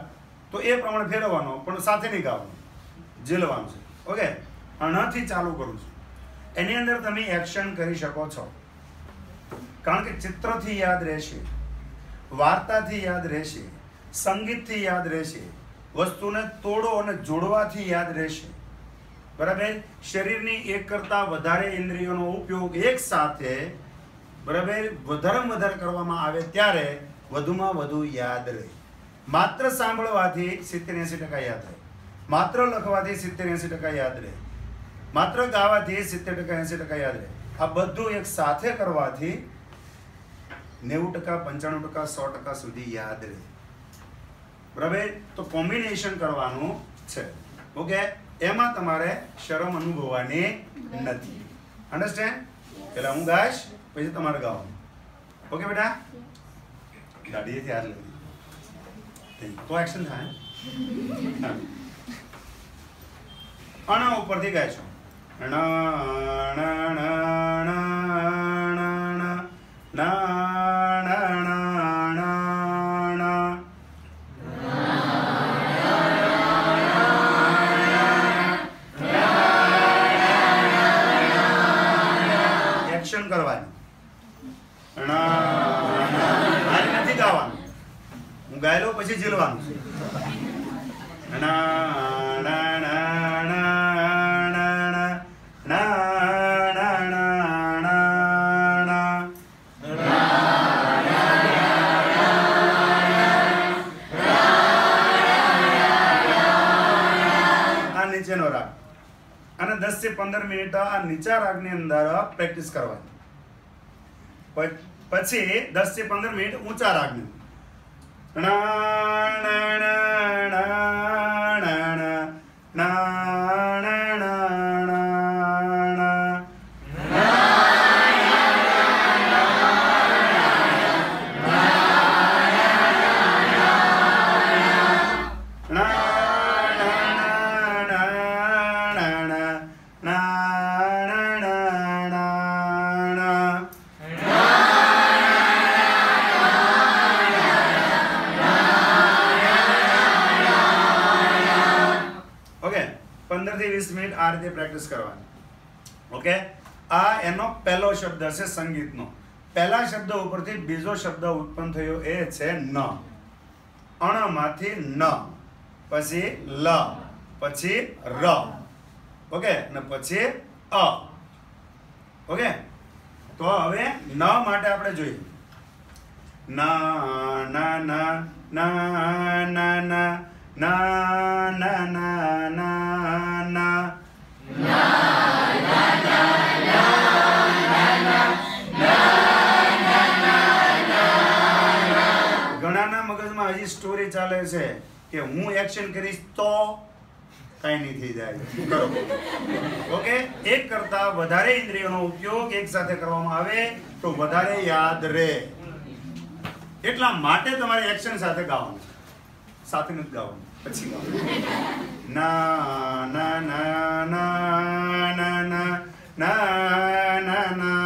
તો એ પ્રમાણે ફેરવવાનો, પણ સાથે નહીં ગાવાનું, ઝીલવાનું છે. ઓકે, અણથી ચાલુ કરું છું. એની અંદર તમે એક્શન કરી શકો છો, કારણ કે ચિત્રથી યાદ રહેશે, વાર્તાથી યાદ રહેશે, સંગીતથી યાદ રહેશે, વસ્તુને તોડો અને જોડવાથી યાદ રહેશે. બરાબર. શરીરની એક કરતાં વધારે ઇન્દ્રિયોનો ઉપયોગ એક સાથે બરાબર વધારે કરવામાં આવે ત્યારે વધુમાં વધુ યાદ રહે. માત્ર સાંભળવાથી 70-80% યાદ રહે, માત્ર લખવાથી 70-80% યાદ રહે, માત્ર ગાવાથી 70%-80% યાદ રહે. આ બધું એક સાથે કરવાથી 90%, 95%, 100% સુધી યાદ રહે. બરાબર. તો કોમ્બિનેશન કરવાનું છે. ઓકે. એમાં તમારે શરમ અનુભવવાની નથી. અન્ડરસ્ટેન્ડ? એટલે હું ગાઈશ પછી તમારે ગાવાનું. ઓકે બેટા? ગાડીએથી હાથ લઈ તો એક્શન થાય. આના ઉપરથી ગાઈશું. એક્શન કરવાની. નથી ગાવાનું. હું ગાયેલો પછી ઝીલવાનું. નીચેનો રાગ અને 10 થી 15 મિનિટ આ નીચા રાગની અંદર પ્રેક્ટિસ કરવાની. પછી 10 થી 15 મિનિટ ઊંચા રાગની. આ રીતે પ્રેક્ટિસ કરવાની. ઓકે. આ એનો પહેલો શબ્દ છે સંગીતનો. પહેલા શબ્દ ઉપરથી બીજો શબ્દ ઉત્પન્ન થયો એ છે ન. અણમાંથી ન, પછી લ, પછી ર. ઓકે. અને પછી અ. ઓકે. તો હવે ન માટે આપણે જોઈએ. ના ના ના ના ના ના ના ના ના ના. ઘણાના મગજમાં હજી સ્ટોરી ચાલે છે કે હું એક્શન કરીશ તો કઈ નહીં થઈ જાય. ઓકે. એક કરતા વધારે ઇન્દ્રિયોનો ઉપયોગ એક સાથે કરવામાં આવે તો વધારે યાદ રહે. એટલા માટે તમારે એક્શન સાથે ગાવાનું છે. સાથે નથી ગાવાનું, પછી ગાવાનું. ના ના ના ના ના ના ના ના ના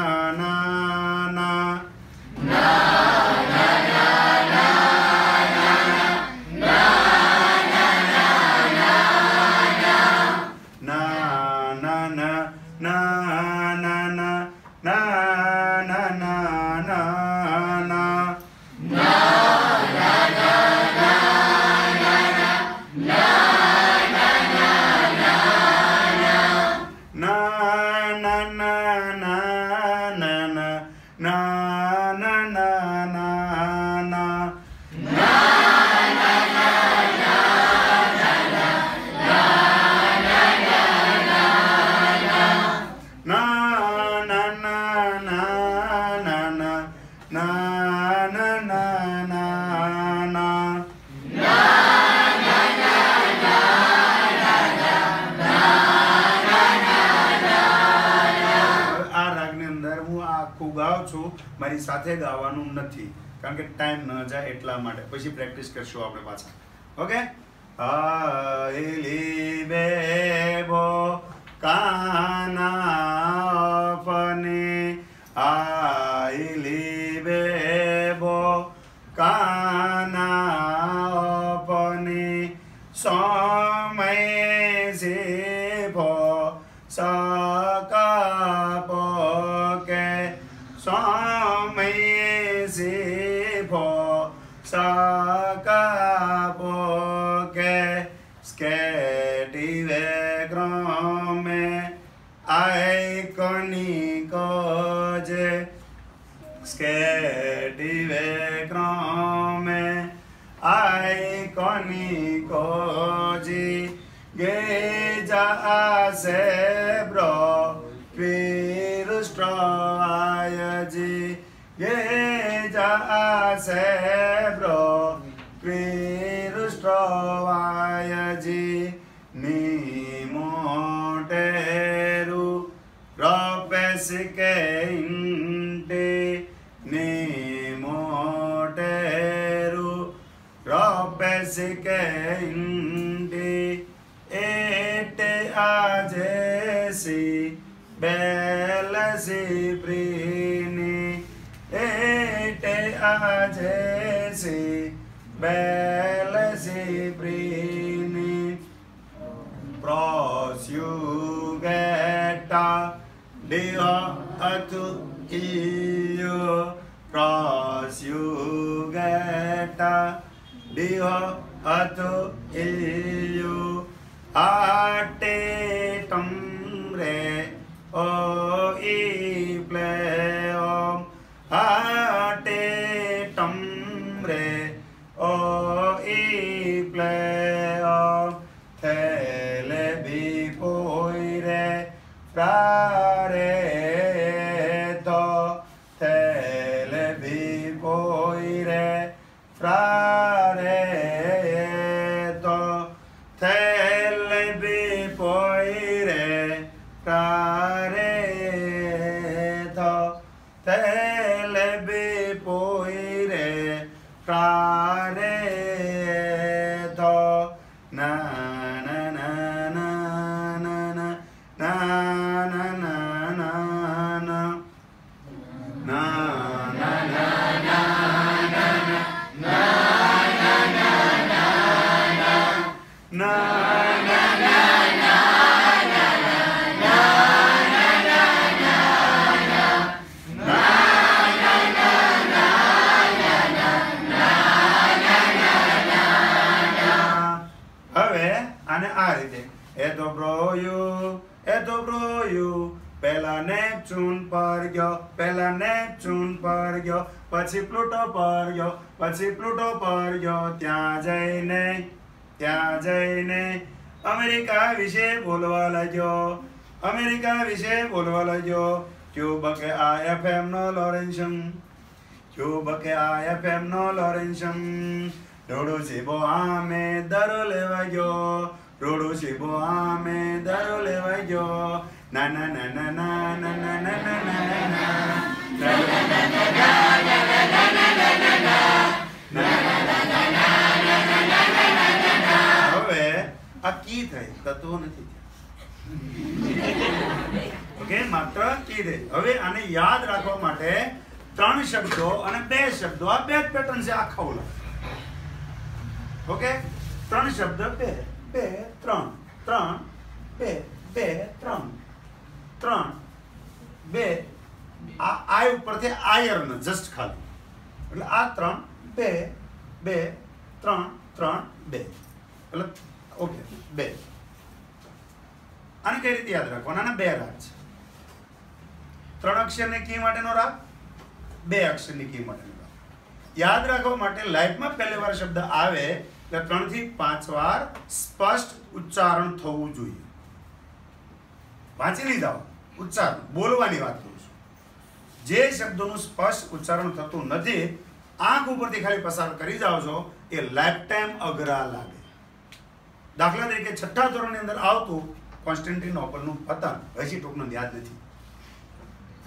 મારી સાથે ગાવાનું નથી, કારણ કે ટાઈમ ન જાય એટલા માટે. પછી પ્રેક્ટિસ કરશું આપણે પાછા. ઓકે. આઈલી બેબો કાના ફની, આઈલી બેબો કાના ફની, સમય જીભો સકાપો કે સમય જીભો સકા Scetive crome iconicogi geja sebro quirustroaji geja sebro quirustroaji nimoteru ropesike inte nimoteru ropesike inte ete ajesi belasi prini ete ajesi belasi prini prosugeta dia atu iyo prosugeta dia atu iyo ate tamre o i pleom ate tamre o i pleom tele bi poire frare to tele bi poire frare to tele bi poire frare to tele bi poire frare to na na na na na na na na na na na na na હવે આને આ રીતે એ તો બ્રોયું પહેલા નેપચ્યુન પર ગયો પછી પ્લુટો પર ગયો ત્યાં જઈને અમેરિકા વિશે બોલવા લાગ્યો ક્યુબ કે આ એફએમ નો લોરેન્શમ રોડો શિબો આમે દરો લેવા ગયો ના ના ના ના ના ના ના ના ના. હવે આ કી થઈ તત્વો નથી ઓકે માત્ર કી થઈ. હવે આને યાદ રાખવા માટે 3 શબ્દો અને 2 શબ્દો આ બે જ પેટર્ન છે આખા ઓલા. ઓકે 3 શબ્દ 2 3 2 3 2 આ આય ઉપરથી આયર્ન જસ્ટ ખાલી એટલે આ 3 2 3 2 એટલે ઓકે 2. આને કઈ રીતે યાદ રાખવાના? આના 2 રાગ છે. 3 અક્ષરની કી માટેનો રાગ, 2 અક્ષરની કી માટેનો રાગ. યાદ રાખવા માટે લાઈફમાં પહેલી વાર શબ્દ આવે એટલે 3 થી 5 વાર સ્પષ્ટ ઉચ્ચારણ થવું જોઈએ. વાંચી નહીં જાઓ, ઉચ્ચારણ બોલવાની વાત કરું છું. જે શબ્દોનું સ્પષ્ટ ઉચ્ચારણ થતું નથી, આંખ ઉપરથી ખાલી પસાર કરી જાઓ છો, એ લાઈફ ટાઈમ અઘરા લાગે. દાખલા તરીકે 6ઠા ધોરણની અંદર આવતું કોન્સ્ટન્ટિનોપલનું પતન હજી ટૂંકનું યાદ નથી.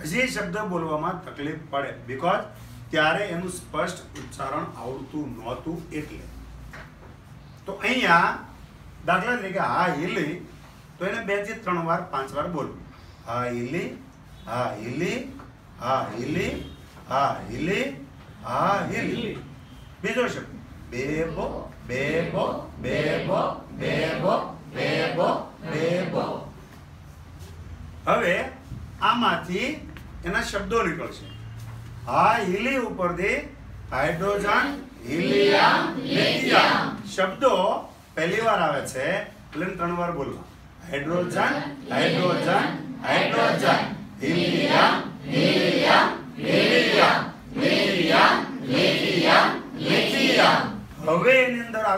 હજી શબ્દ બોલવામાં તકલીફ પડે બીકોઝ ત્યારે એનું સ્પષ્ટ ઉચ્ચારણ આવડતું નહોતું. એટલે તો અહીંયા દાખલા તરીકે હા હિલી, તો એને 2 થી 3 વાર 5 વાર બોલવું. હા હિલી, હા હિલી, હા હિલી, હા હિલી, હા હિલી. બીજો શબ્દ બેબો, બેબો, બેબો, બેબો, બેબો, બેબો. હવે આમાંથી એના શબ્દો નીકળશે. હા હિલી ઉપરથી હાઇડ્રોજન, હિલિયમ, લિથિયમ શબ્દો પહેલી વાર આવે છે એટલે 3 વાર બોલવા. Hydrogen, hydrogen, hydrogen, helium, helium, helium.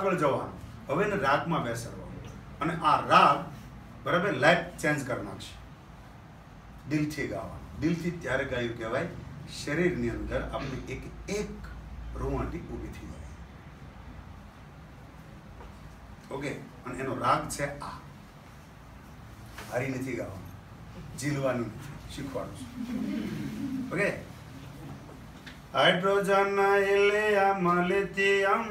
આગળ જવાનું. હવે એને રાગમાં બેસાડવાનું અને આ રાગ બરાબર લાઈફ ચેન્જ કરી નાખશે. દિલથી ગાવાનું. દિલથી ત્યારે ગાયું કહેવાય શરીરની અંદર આપણે એક એક રોવાટી ઊભી થઈ જાય. ઓકે, અને એનો રાગ છે આ. હારી નથી ગાવાનું, ઝીલવાનું શીખવાનું છે. Okay, hydrogen helium lithium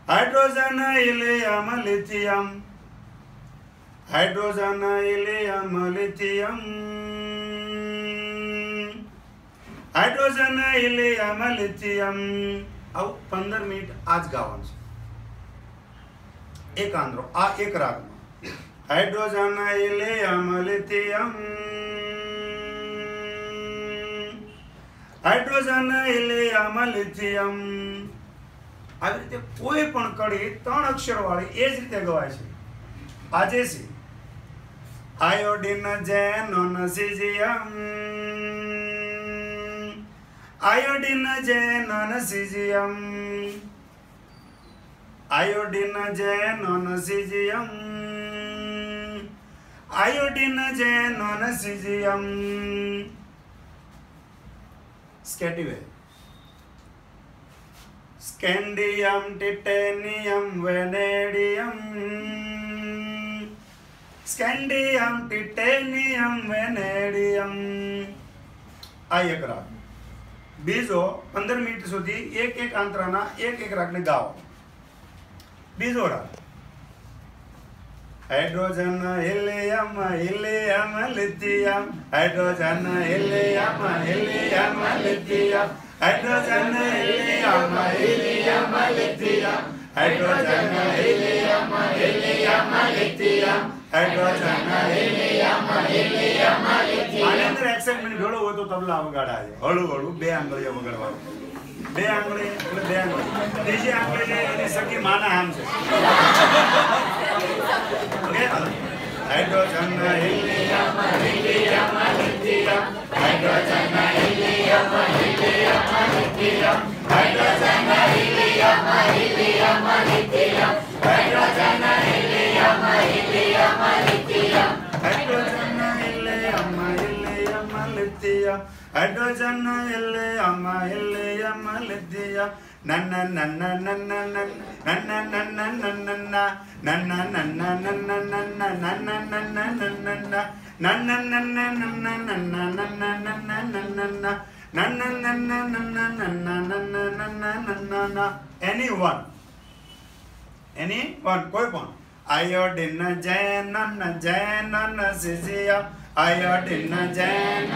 hydrogen helium lithium hydrogen helium lithium hydrogen helium lithium. આવું 15 મિનિટ આજ ગાવાનું છે. એક આંદ્રો આ એક રાગમાં. Hydrogen helium lithium hydrogen helium lithium. આવી રીતે કોઈ પણ કડી 3 અક્ષર વાળી એ જ રીતે ગવાય છે. આજે છે iodine xenon caesium iodine xenon caesium iodine xenon caesium iodine xenon caesium. સ્કેટિવે scandium titanium vanadium scandium titanium vanadium. આ એક રાગ. બીજો 15 મિનિટ સુધી એક એક આંતરાના એક એક રાગને ગાઓ. બીજો રાગ hydrogen helium helium lithium hydrogen helium helium lithium hydrogen helium helium lithium hydrogen helium helium lithium hydrogen helium helium lithium. આની અંદર એક્સાઇટમેન્ટ ઘણો હોય તો તબલા વગાડાય હળું હળું 2 આંગળીઓ વગાડવાનું. 2 આંગળી એટલે 2 આંગળી. ત્રીજી આંગળી છે એની સખી માના આમ છે. Hydrogen helium helium lithium hydrogen helium helium lithium hydrogen helium helium lithium hydrogen helium helium lithium hydrogen helium helium lithium hydrogen helium helium lithium. નન નન નન નન નન નન નન anyone કોઈ પણ. Iodine xenon xenon caesium iodine xenon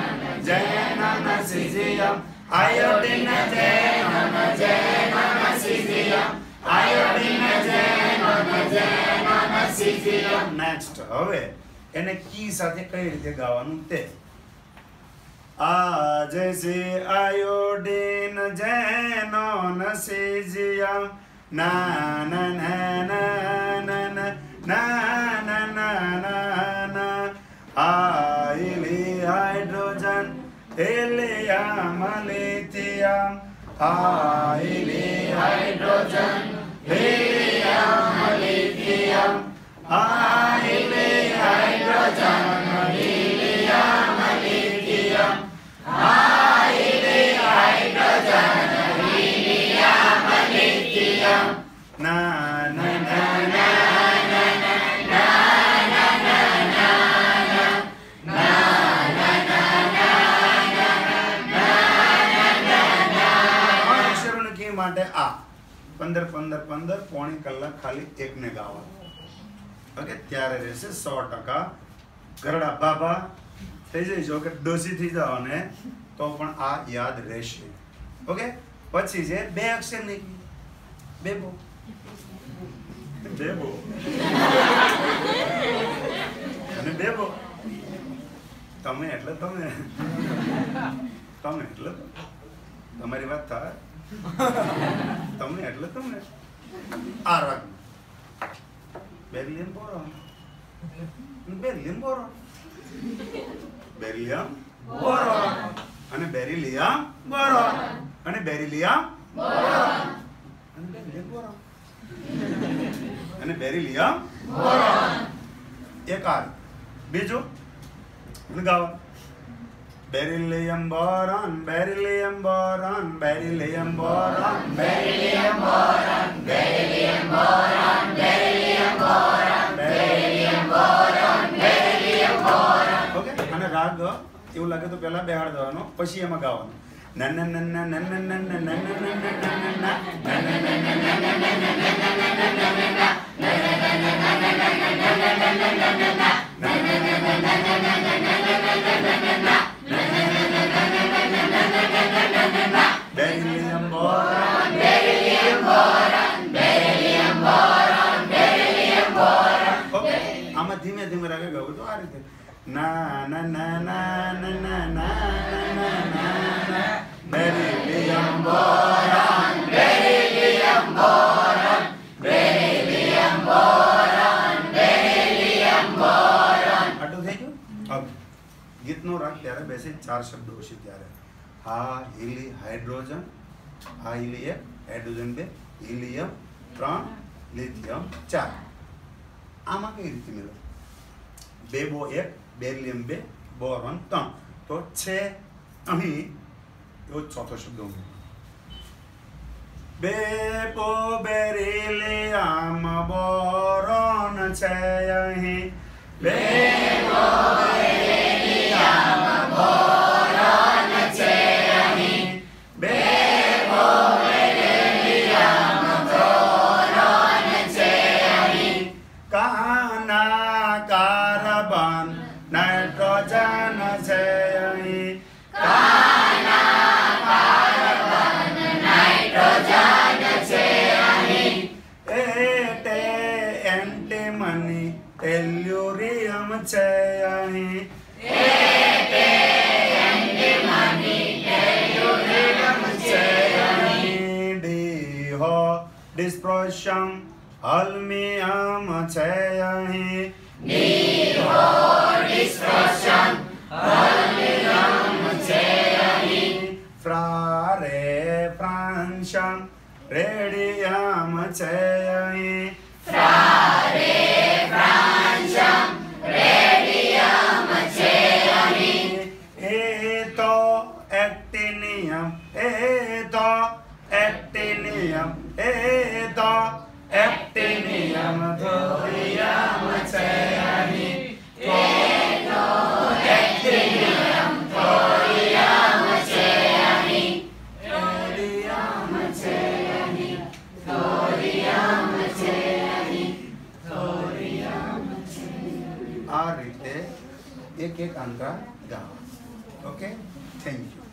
xenon caesium iodine xenon xenon caesium iodine xenon xenon caesium. Next હવે એને કી સાથે કઈ રીતે ગાવાનું તે. આ જૈસે આયોડિન ઝેનન સીઝિયમ ના ના ના ના ના ના ના ના ના hydrogen helium lithium hydrogen helium lithium hydrogen helium lithium hydrogen helium lithium. ના ના ના માટે આ 15 પોણી કલાક ખાલી એકને ગાવાનું. ઓકે, ત્યારે રહેશે 100% ગરડા બાબા થઈ જઈશો કે ડોસી થઈ જાઓ ને તો પણ આ યાદ રહેશે. ઓકે, પછી છે 2 અક્ષરની બેબો બેબો અને બેબો. તમે એટલે તમે એટલે તમારી વાત થાય. તમે એટલે તમને આ રાગ બેરિયમ બોરો બેરિયમ બોરો બેરિયમ બોરો અને બેરિલિયમ બોરોન અને બેરિલિયમ બોરોન અને બેરિલિયમ બોરોન અને બેરિલિયમ બોરોન એક આ બીજું ગાવા beryllium boron beryllium boron beryllium boron beryllium boron beryllium boron beryllium boron beryllium boron beryllium boron okay અને રાગ એવું લાગે તો પહેલા બેહાડ દેવાનો પછી એમાં ગાવાનું નન નન નન નન નન નન none beryllium boron beryllium boron beryllium boron beryllium boron okay આમાં ધીમે ધીમે રાગે ગાવું તો આ રીતે ના ના ના ના ના ના ના beryllium boron beryllium boron beryllium boron beryllium boron આટલું થઈ ગયું હવે ગીતનો રાગ ત્યારે બેસે 4 શબ્દો હશે ત્યારે હા હીલી હાઇડ્રોજન હા હીલી 1 હાઇડ્રોજન 2 હીલિયમ 3 લિથિયમ 4 આમાં કઈ રીતે મેળવો બેબો 1 બેરિલિયમ 2 બોરોન 3 તો છે અહીં એવો ચોથો શબ્દ બેબો બેરિલિયમ બોરોન છે અહીં બેબો બેરિલિયમ બોરોન છે અહીં બેબો બેરિલિયમ બોરોન છે અહીં કાના કાર્બન નાઇટ્રોજન છે અહીં કાના કાર્બન નાઇટ્રોજન છે અહીં એટે એન્ટિમની ટેલ્યુરિયમ છે અહીં એટે એન્ટિમની ટેલ્યુરિયમ છે અહીં ડીહો ડિસ્પ્રોશિયમ અલ્મિયમ છે અહીં ડીહો ડિસ્પ્રોશિયમ અલ્મિયમ છે અહીં ફ્રારે ફ્રાન્શિયમ રેડિયમ છે અહીં ફ્રારે ફ્રાન્શિયમ રેડિયમ છે અહીં એતો એક્ટિનિયમ એતો એક્ટિનિયમ એતો એક્ટિનિયમ થોરિયમ છે અહીં એતો એક્ટિનિયમ થોરિયમ છે અહીં રેડિયમ છે અહીં થોરિયમ છે અહીં થોરિયમ છે આ રીતે એક એક અંતરા ગાવા ઓકે થેન્ક યુ